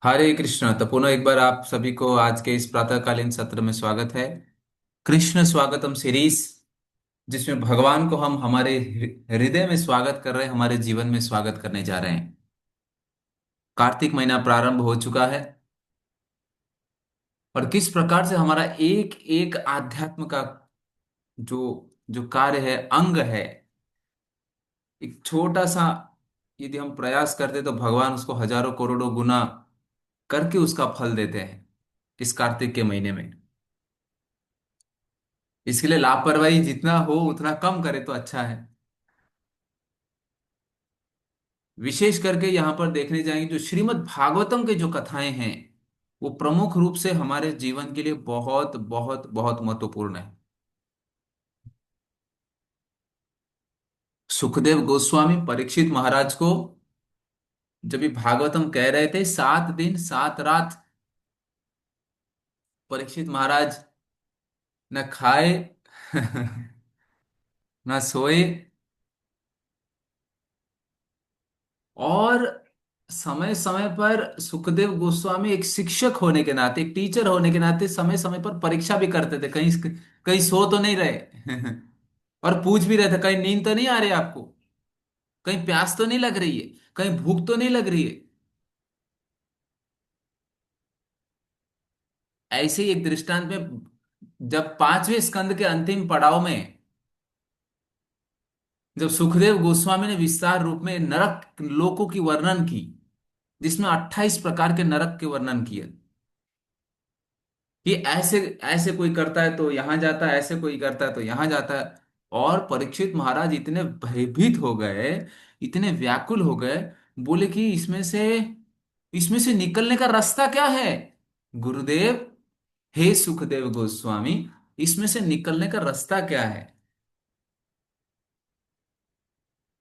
हरे कृष्ण। तो पुनः एक बार आप सभी को आज के इस प्रातःकालीन सत्र में स्वागत है। कृष्ण स्वागतम सीरीज, जिसमें भगवान को हम हमारे हृदय में स्वागत कर रहे हैं, हमारे जीवन में स्वागत करने जा रहे हैं। कार्तिक महीना प्रारंभ हो चुका है और किस प्रकार से हमारा एक एक आध्यात्म का जो जो कार्य है, अंग है, एक छोटा सा यदि हम प्रयास करते तो भगवान उसको हजारों करोड़ों गुना करके उसका फल देते हैं इस कार्तिक के महीने में। इसके लिए लापरवाही जितना हो उतना कम करे तो अच्छा है। विशेष करके यहाँ पर देखने जाएंगे जो श्रीमद् भागवतम के जो कथाएं हैं, वो प्रमुख रूप से हमारे जीवन के लिए बहुत बहुत बहुत महत्वपूर्ण है। सुखदेव गोस्वामी परीक्षित महाराज को जब ये भागवतम कह रहे थे, 7 दिन 7 रात परीक्षित महाराज न खाए न सोए, और समय समय पर सुखदेव गोस्वामी एक शिक्षक होने के नाते, एक टीचर होने के नाते समय समय पर परीक्षा भी करते थे, कहीं कहीं सो तो नहीं रहे और पूछ भी रहे थे, कहीं नींद तो नहीं आ रही आपको, कहीं प्यास तो नहीं लग रही है, कहीं भूख तो नहीं लग रही है। ऐसे ही एक दृष्टांत में, जब 5वें स्कंद के अंतिम पड़ाव में जब सुखदेव गोस्वामी ने विस्तार रूप में नरक लोकों की वर्णन की, जिसमें 28 प्रकार के नरक के वर्णन किए कि ऐसे ऐसे कोई करता है तो यहां जाता है, ऐसे कोई करता है तो यहां जाता है। और परीक्षित महाराज इतने भयभीत हो गए, इतने व्याकुल हो गए, बोले कि इसमें से निकलने का रास्ता क्या है गुरुदेव? हे सुखदेव गोस्वामी, इसमें से निकलने का रास्ता क्या है?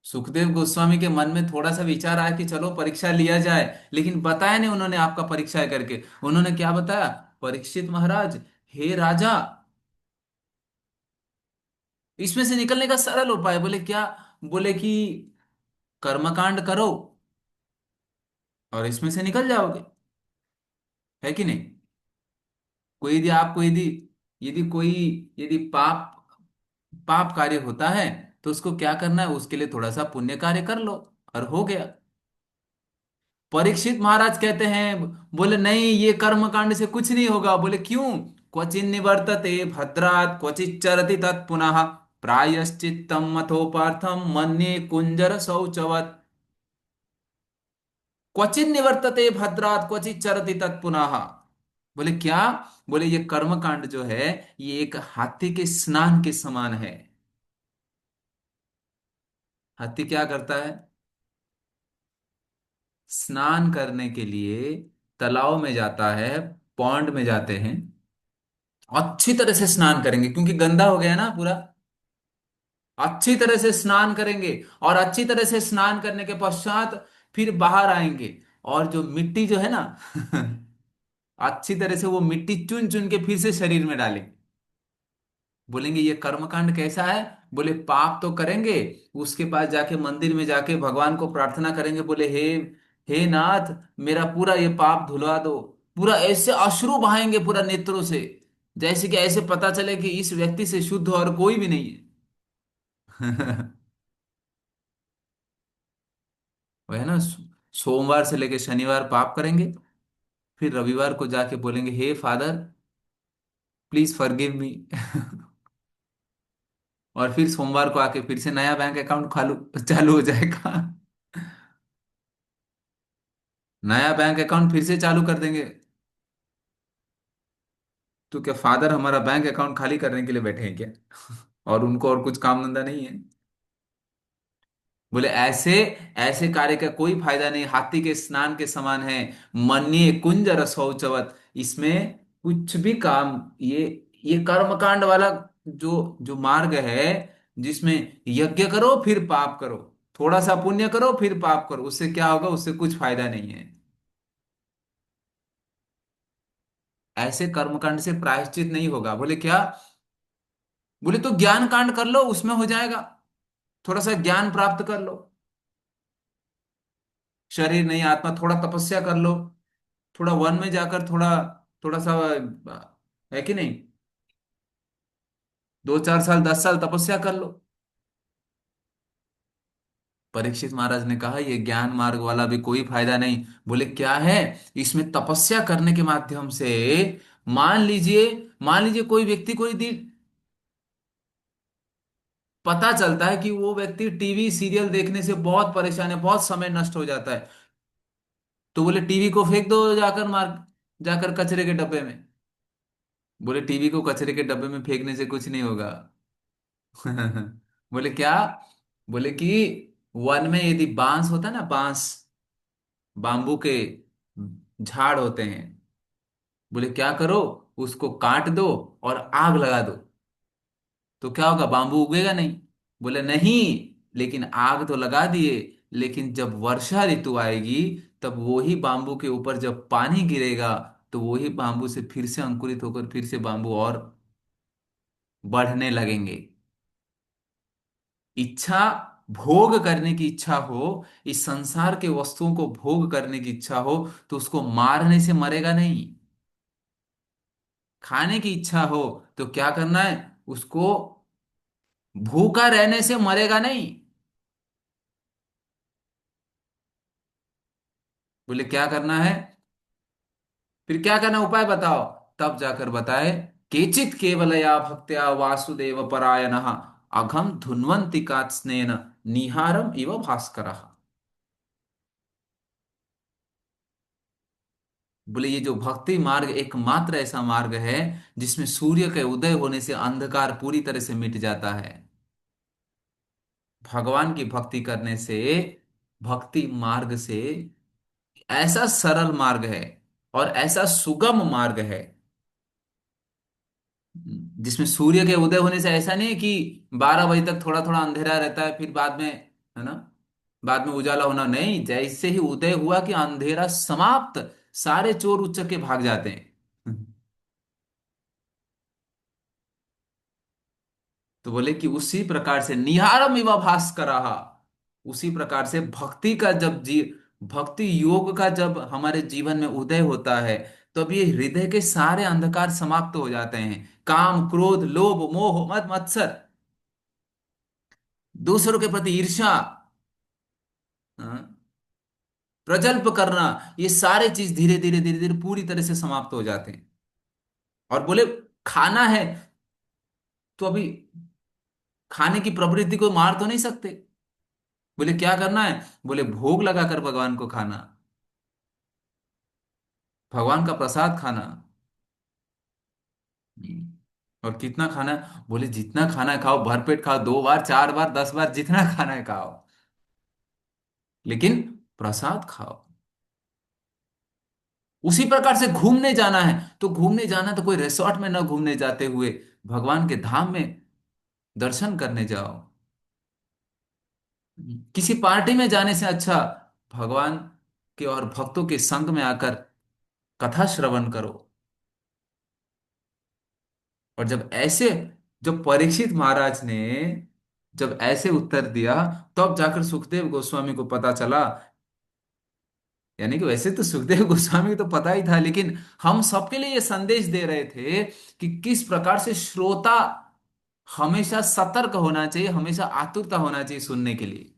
सुखदेव गोस्वामी के मन में थोड़ा सा विचार आया कि चलो परीक्षा लिया जाए, लेकिन बताया नहीं उन्होंने आपका परीक्षा है करके। उन्होंने क्या बताया? परीक्षित महाराज, हे राजा, इसमें से निकलने का सरल उपाय। बोले क्या? बोले कि कर्मकांड करो और इसमें से निकल जाओगे, है कि नहीं? कोई यदि आपको यदि यदि कोई यदि पाप पाप कार्य होता है तो उसको क्या करना है? उसके लिए थोड़ा सा पुण्य कार्य कर लो और हो गया। परीक्षित महाराज कहते हैं, बोले नहीं, ये कर्म कांड से कुछ नहीं होगा। बोले क्यों? क्वचिन निवर्तते भद्रात् क्वचित चरति तत्पुनः प्रायश्चित्तम मथोपार्थम मन्ये कुंजर शौचवत्। क्वचिन निवर्तते भद्रात् क्वचित चरति तत्पुनः। बोले क्या? बोले ये कर्म कांड जो है, ये एक हाथी के स्नान के समान है। हाथी क्या करता है? स्नान करने के लिए तालाब में जाता है, पौंड में जाते हैं, अच्छी तरह से स्नान करेंगे क्योंकि गंदा हो गया ना पूरा। अच्छी तरह से स्नान करेंगे और अच्छी तरह से स्नान करने के पश्चात फिर बाहर आएंगे, और जो मिट्टी जो है ना अच्छी तरह से वो मिट्टी चुन चुन के फिर से शरीर में डालेंगे। बोलेंगे ये कर्मकांड कैसा है? बोले पाप तो करेंगे, उसके पास जाके मंदिर में जाके भगवान को प्रार्थना करेंगे, बोले हे हे नाथ, मेरा पूरा ये पाप धुलवा दो। पूरा ऐसे अश्रु बहाएंगे पूरा नेत्रों से, जैसे कि ऐसे पता चले कि इस व्यक्ति से शुद्ध और कोई भी नहीं है वह है ना, सोमवार से लेके शनिवार पाप करेंगे, फिर रविवार को जाके बोलेंगे हे फादर, प्लीज फॉरगिव मी और फिर सोमवार को आके फिर से नया बैंक अकाउंट खालू चालू हो जाएगा नया बैंक अकाउंट फिर से चालू कर देंगे। तो क्या फादर हमारा बैंक अकाउंट खाली करने के लिए बैठे हैं क्या? और उनको और कुछ काम धंधा नहीं है? बोले ऐसे ऐसे कार्य का कोई फायदा नहीं, हाथी के स्नान के समान है। मन्ये कुंजर शौचवत, इसमें कुछ भी काम, ये कर्मकांड वाला जो जो मार्ग है, जिसमें यज्ञ करो फिर पाप करो, थोड़ा सा पुण्य करो फिर पाप करो, उससे क्या होगा? उससे कुछ फायदा नहीं है। ऐसे कर्मकांड से प्रायश्चित नहीं होगा। बोले क्या? बोले तो ज्ञान कांड कर लो, उसमें हो जाएगा। थोड़ा सा ज्ञान प्राप्त कर लो, शरीर नहीं आत्मा, थोड़ा तपस्या कर लो, थोड़ा वन में जाकर थोड़ा थोड़ा सा है कि नहीं, 2 4 साल 10 साल तपस्या कर लो। परीक्षित महाराज ने कहा ये ज्ञान मार्ग वाला भी कोई फायदा नहीं। बोले क्या है, इसमें तपस्या करने के माध्यम से, मान लीजिए, मान लीजिए कोई व्यक्ति कोई पता चलता है कि वो व्यक्ति टीवी सीरियल देखने से बहुत परेशान है, बहुत समय नष्ट हो जाता है, तो बोले टीवी को फेंक दो जाकर, मार जाकर कचरे के डब्बे में। बोले टीवी को कचरे के डब्बे में फेंकने से कुछ नहीं होगा। बोले क्या, बोले कि वन में यदि बांस होता है ना, बांस, बाम्बू के झाड़ होते हैं, बोले क्या करो, उसको काट दो और आग लगा दो, तो क्या होगा, बाम्बू उगेगा नहीं। बोले नहीं, लेकिन आग तो लगा दिए, लेकिन जब वर्षा ऋतु आएगी, तब वही बाम्बू के ऊपर जब पानी गिरेगा, तो वही बाम्बू से फिर से अंकुरित होकर फिर से बाम्बू और बढ़ने लगेंगे। इच्छा, भोग करने की इच्छा हो, इस संसार के वस्तुओं को भोग करने की इच्छा हो, तो उसको मारने से मरेगा नहीं। खाने की इच्छा हो तो क्या करना है, उसको भूखा रहने से मरेगा नहीं। बोले क्या करना है, फिर क्या करना, उपाय बताओ। तब जाकर बताए, केचित केवलया भक्त्या वासुदेव परायणः अघम धुन्वन्ति कात्स्नेन निहारम इव भास्करः। बोले ये जो भक्ति मार्ग एकमात्र ऐसा मार्ग है जिसमें सूर्य के उदय होने से अंधकार पूरी तरह से मिट जाता है। भगवान की भक्ति करने से, भक्ति मार्ग से, ऐसा सरल मार्ग है और ऐसा सुगम मार्ग है जिसमें सूर्य के उदय होने से ऐसा नहीं है कि 12 बजे तक थोड़ा थोड़ा अंधेरा रहता है, फिर बाद में, है ना, बाद में उजाला होना नहीं, जैसे ही उदय हुआ कि अंधेरा समाप्त, सारे चोर उचक्के भाग जाते हैं। तो बोले कि उसी प्रकार से निहारम इव भास्करः, उसी प्रकार से भक्ति का जब भक्ति योग का जब हमारे जीवन में उदय होता है, तब ये हृदय के सारे अंधकार समाप्त हो जाते हैं। काम क्रोध लोभ मोह मद मत्सर, दूसरों के प्रति ईर्ष्या, हाँ, प्रजल्प करना, ये सारे चीज धीरे धीरे धीरे धीरे पूरी तरह से समाप्त हो जाते हैं। और बोले खाना है, तो अभी खाने की प्रवृत्ति को मार तो नहीं सकते। बोले क्या करना है, बोले भोग लगाकर भगवान को खाना, भगवान का प्रसाद खाना। और कितना खाना है, बोले जितना खाना है खाओ, भरपेट खाओ, 2 बार 4 बार 10 बार जितना खाना है खाओ, लेकिन प्रसाद खाओ। उसी प्रकार से घूमने जाना है, तो घूमने जाना तो कोई रिसोर्ट में ना घूमने जाते हुए भगवान के धाम में दर्शन करने जाओ। किसी पार्टी में जाने से अच्छा भगवान के और भक्तों के संग में आकर कथा श्रवण करो। और जब परीक्षित महाराज ने जब ऐसे उत्तर दिया, तब जाकर सुखदेव गोस्वामी को पता चला, यानी कि वैसे तो सुखदेव गोस्वामी को तो पता ही था, लेकिन हम सबके लिए ये संदेश दे रहे थे कि किस प्रकार से श्रोता हमेशा सतर्क होना चाहिए, हमेशा आतुरता होना चाहिए सुनने के लिए।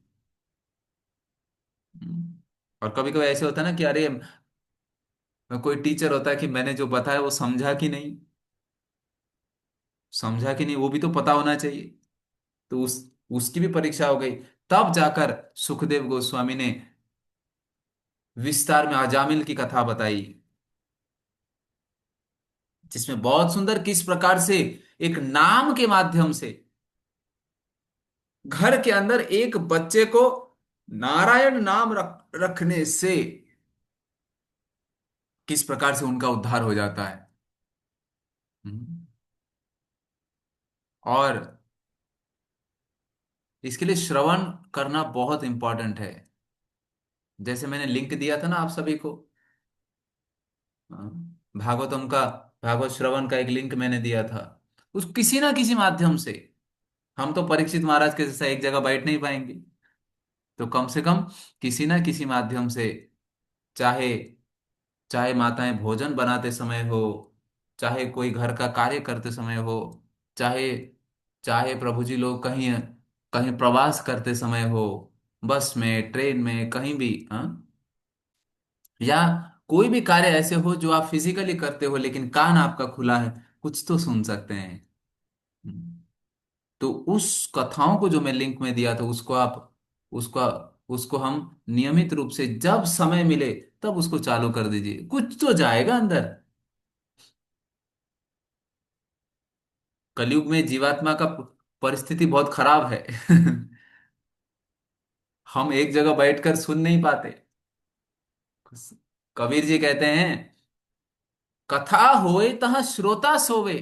और कभी कभी ऐसे होता है ना कि अरे, कोई टीचर होता है कि मैंने जो बताया वो समझा कि नहीं, समझा कि नहीं वो भी तो पता होना चाहिए। तो उसकी भी परीक्षा हो गई। तब जाकर सुखदेव गोस्वामी ने विस्तार में अजामिल की कथा बताई, जिसमें बहुत सुंदर किस प्रकार से एक नाम के माध्यम से घर के अंदर एक बच्चे को नारायण नाम रखने से किस प्रकार से उनका उद्धार हो जाता है। हम्म। और इसके लिए श्रवण करना बहुत इंपॉर्टेंट है। जैसे मैंने लिंक दिया था ना आप सभी को, हाँ, भागवतम का, भागवत श्रवण का एक लिंक मैंने दिया था, उस किसी ना किसी माध्यम से, हम तो परीक्षित महाराज के जैसा एक जगह बैठ नहीं पाएंगे, तो कम से कम किसी ना किसी माध्यम से, चाहे चाहे माताएं भोजन बनाते समय हो, चाहे कोई घर का कार्य करते समय हो, चाहे चाहे प्रभु जी लोग कहीं कहीं प्रवास करते समय हो, बस में, ट्रेन में, कहीं भी, हाँ, या कोई भी कार्य ऐसे हो जो आप फिजिकली करते हो लेकिन कान आपका खुला है, कुछ तो सुन सकते हैं। हम्म। तो उस कथाओं को जो मैं लिंक में दिया था, उसको आप, उसका उसको हम नियमित रूप से जब समय मिले तब उसको चालू कर दीजिए, कुछ तो जाएगा अंदर। कलयुग में जीवात्मा का परिस्थिति बहुत खराब है। हम एक जगह बैठकर सुन नहीं पाते। कबीर जी कहते हैं, कथा होए तहाँ श्रोता सोवे।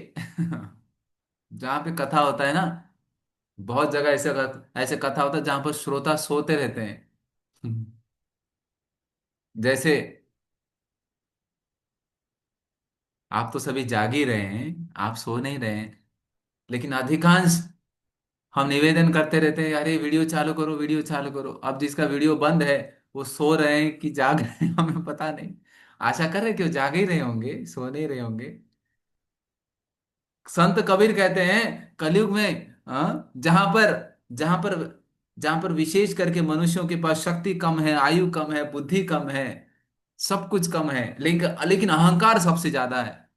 जहां पे कथा होता है ना, बहुत जगह ऐसे कथा होता है जहां पर श्रोता सोते रहते हैं। जैसे आप तो सभी जाग ही रहे हैं, आप सो नहीं रहे हैं, लेकिन अधिकांश हम निवेदन करते रहते हैं, अरे वीडियो चालू करो, वीडियो चालू करो। अब जिसका वीडियो बंद है वो सो रहे हैं कि जाग रहे हैं, हमें पता नहीं। आशा कर रहे कि वो जाग ही रहे होंगे, सो नहीं रहे होंगे। संत कबीर कहते हैं, कलयुग में, जहां पर जहां पर विशेष करके मनुष्यों के पास शक्ति कम है, आयु कम है, बुद्धि कम है, सब कुछ कम है, लेकिन लेकिन अहंकार सबसे ज्यादा है।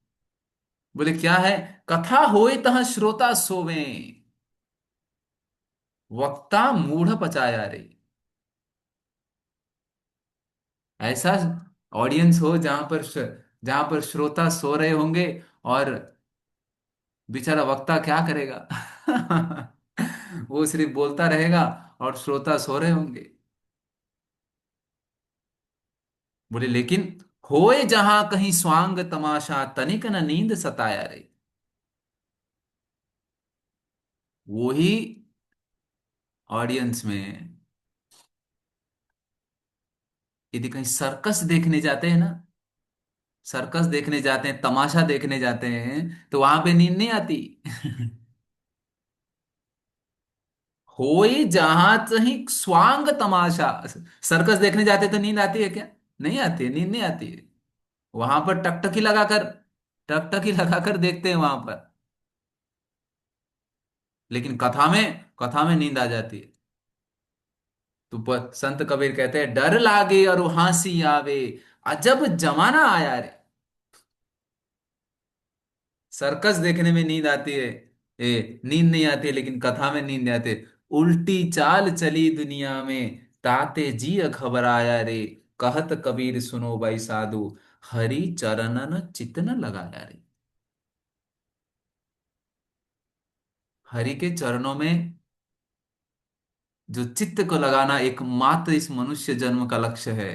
बोले क्या है? कथा होए तहाँ श्रोता सोवे, वक्ता मूढ़ पचाया रे। ऐसा ऑडियंस हो जहां पर श्रोता सो रहे होंगे, और बेचारा वक्ता क्या करेगा? वो सिर्फ बोलता रहेगा और श्रोता सो रहे होंगे। बोले लेकिन होए जहां कहीं स्वांग तमाशा, तनिक न नींद सताया रे। वो ही ऑडियंस में यदि कहीं सर्कस देखने जाते हैं ना, सर्कस देखने जाते हैं, तमाशा देखने जाते हैं, तो वहां पे नींद नहीं आती। होए जहां कहीं स्वांग तमाशा, सर्कस देखने जाते तो नींद आती है क्या? नहीं आती है, नींद नहीं आती है। वहां पर टकटकी लगाकर देखते हैं वहां पर, लेकिन कथा में नींद आ जाती है। तो संत कबीर कहते हैं, डर लागे और हंसी आवे, अजब जमाना आया रे। सर्कस देखने में नींद आती है, नींद नहीं आती है, लेकिन कथा में नींद नहीं आती है। उल्टी चाल चली दुनिया में, ताते जी घबराया रे। कहत कबीर सुनो भाई साधु, हरि चरणन चित न लगाया रे। हरि के चरणों में जो चित्त को लगाना एकमात्र इस मनुष्य जन्म का लक्ष्य है।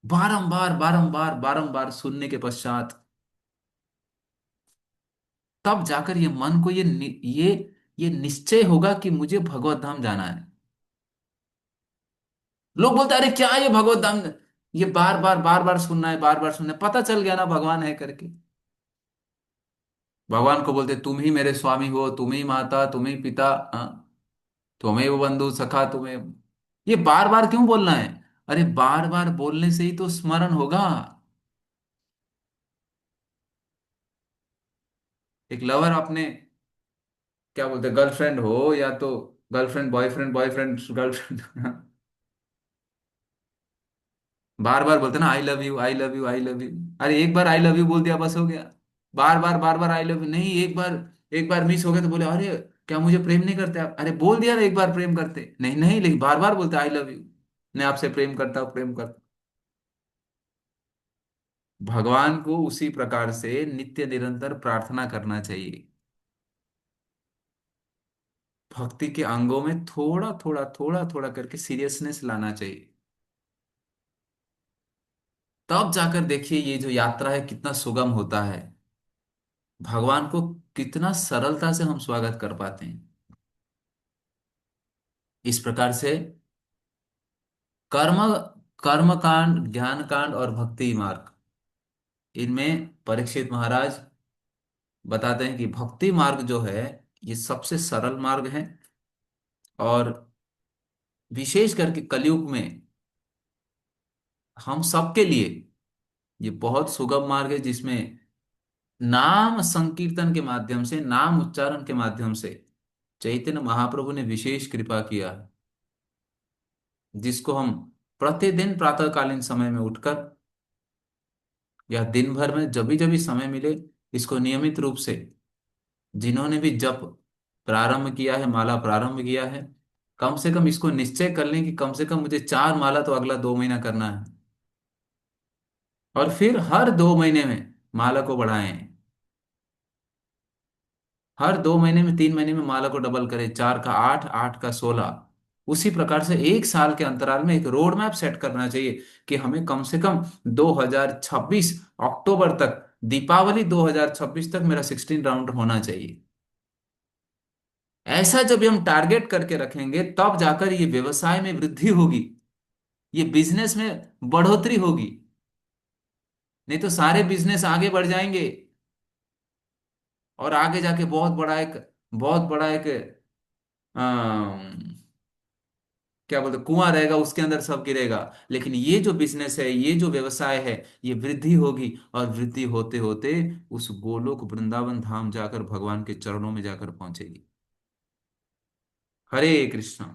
बारंबार बारंबार बारंबार सुनने के पश्चात तब जाकर ये मन को ये निश्चय होगा कि मुझे भगवत धाम जाना है। लोग बोलते हैं, अरे क्या ये भगवत धाम, ये बार बार सुनना है, बार बार सुनना है, पता चल गया ना भगवान है करके। भगवान को बोलते, तुम ही मेरे स्वामी हो, तुम ही माता, तुम ही पिता, तुम्हें वो बंधु सखा, तुम्हें। ये बार बार क्यों बोलना है? अरे बार बार बोलने से ही तो स्मरण होगा। एक लवर अपने, क्या बोलते, गर्लफ्रेंड हो या तो गर्लफ्रेंड बॉयफ्रेंड, बॉयफ्रेंड गर्लफ्रेंड, बार बार बोलते ना, I love you, I love you, I love you. अरे एक बार आई लव यू बोल दिया बस हो गया। बार बार आई लव यू नहीं, एक बार मिस हो गया तो बोले, अरे क्या मुझे प्रेम नहीं करते आप? अरे बोल दिया ना एक बार प्रेम करते, नहीं नहीं, लेकिन बार बार बोलते आई लव यू, मैं आपसे प्रेम करता हूँ, प्रेम करता हूं। भगवान को उसी प्रकार से नित्य निरंतर प्रार्थना करना चाहिए। भक्ति के अंगों में थोड़ा थोड़ा करके सीरियसनेस लाना चाहिए। तब जाकर देखिए ये जो यात्रा है कितना सुगम होता है। भगवान को कितना सरलता से हम स्वागत कर पाते हैं। इस प्रकार से कर्म कर्म कांड, ज्ञान कांड और भक्ति मार्ग, इनमें परीक्षित महाराज बताते हैं कि भक्ति मार्ग जो है ये सबसे सरल मार्ग है, और विशेष करके कलयुग में हम सबके लिए ये बहुत सुगम मार्ग है जिसमें नाम संकीर्तन के माध्यम से, नाम उच्चारण के माध्यम से चैतन्य महाप्रभु ने विशेष कृपा किया है, जिसको हम प्रतिदिन प्रातःकालीन समय में उठकर या दिन भर में जब भी समय मिले, इसको नियमित रूप से, जिन्होंने भी जप प्रारंभ किया है, माला प्रारंभ किया है, कम से कम इसको निश्चय कर लें कि कम से कम मुझे 4 माला तो अगला 2 महीना करना है। और फिर हर 2 महीने में माला को बढ़ाएं, हर 2 महीने में, 3 महीने में माला को डबल करें, 4 का 8, 8 का 16। उसी प्रकार से 1 साल के अंतराल में एक रोड मैप सेट करना चाहिए कि हमें कम से कम 2026 अक्टूबर तक, दीपावली 2026 तक मेरा 16 राउंड होना चाहिए। ऐसा जब हम टारगेट करके रखेंगे तब जाकर ये व्यवसाय में वृद्धि होगी, ये बिजनेस में बढ़ोतरी होगी। नहीं तो सारे बिजनेस आगे बढ़ जाएंगे और आगे जाके बहुत बड़ा एक क्या बोलते, कुआं रहेगा, उसके अंदर सब गिरेगा। लेकिन ये जो बिजनेस है, ये जो व्यवसाय है, ये वृद्धि होगी, और वृद्धि होते होते उस गोलोक वृंदावन धाम जाकर भगवान के चरणों में जाकर पहुंचेगी। हरे कृष्णा।